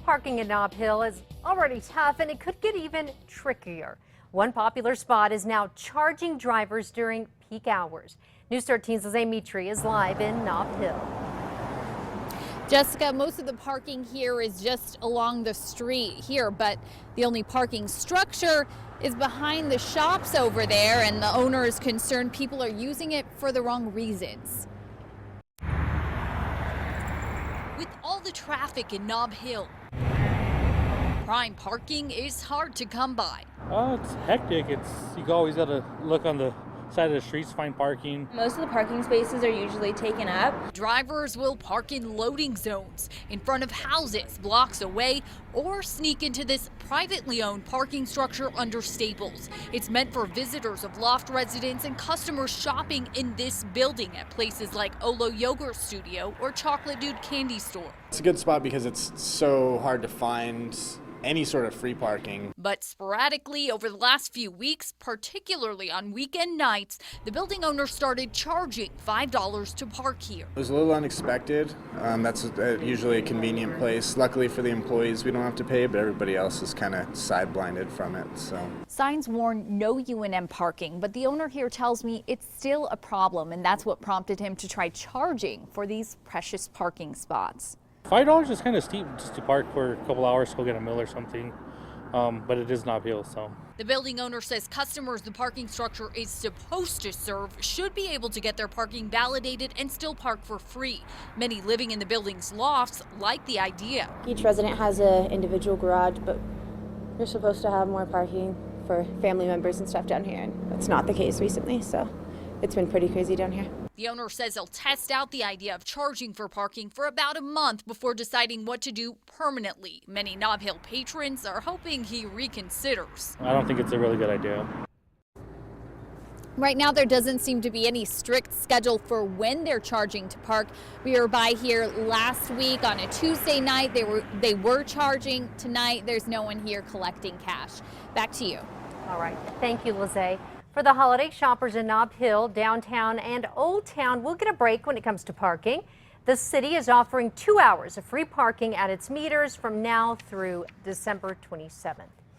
Parking in Nob Hill is already tough, and it could get even trickier. One popular spot is now charging drivers during peak hours. News 13's Lizzie Mitri is live in Nob Hill. Jessica, most of the parking here is just along the street here, but the only parking structure is behind the shops over there, and the owner is concerned people are using it for the wrong reasons. With all the traffic in Nob Hill, prime parking is hard to come by. It's hectic. You always got to look on the side of the streets to find parking. Most of the parking spaces are usually taken up. Drivers will park in loading zones in front of houses blocks away or sneak into this privately owned parking structure under Staples. It's meant for visitors of loft residents and customers shopping in this building at places like Olo Yogurt Studio or Chocolate Dude Candy Store. It's a good spot because it's so hard to find any sort of free parking. But sporadically over the last few weeks, particularly on weekend nights, the building owner started charging $5 to park here. It was a little unexpected. That's usually a convenient place. Luckily for the employees, we don't have to pay, but everybody else is kind of side-blinded from it. So signs warn no UNM parking, but the owner here tells me it's still a problem, and that's what prompted him to try charging for these precious parking spots. $5 is kind of steep just to park for a couple hours to go get a meal or something, but it is Nob Hill, so. The building owner says customers the parking structure is supposed to serve should be able to get their parking validated and still park for free. Many living in the building's lofts like the idea. Each resident has an individual garage, but you're supposed to have more parking for family members and stuff down here, and that's not the case recently, so it's been pretty crazy down here. The owner says they'll test out the idea of charging for parking for about a month before deciding what to do permanently. Many Nob Hill patrons are hoping he reconsiders. I don't think it's a really good idea. Right now, there doesn't seem to be any strict schedule for when they're charging to park. We were by here last week on a Tuesday night. They were charging. Tonight, there's no one here collecting cash. Back to you. All right. Thank you, Lizzie. For the holiday shoppers in Nob Hill, downtown, and Old Town, we'll get a break when it comes to parking. The city is offering 2 hours of free parking at its meters from now through December 27th.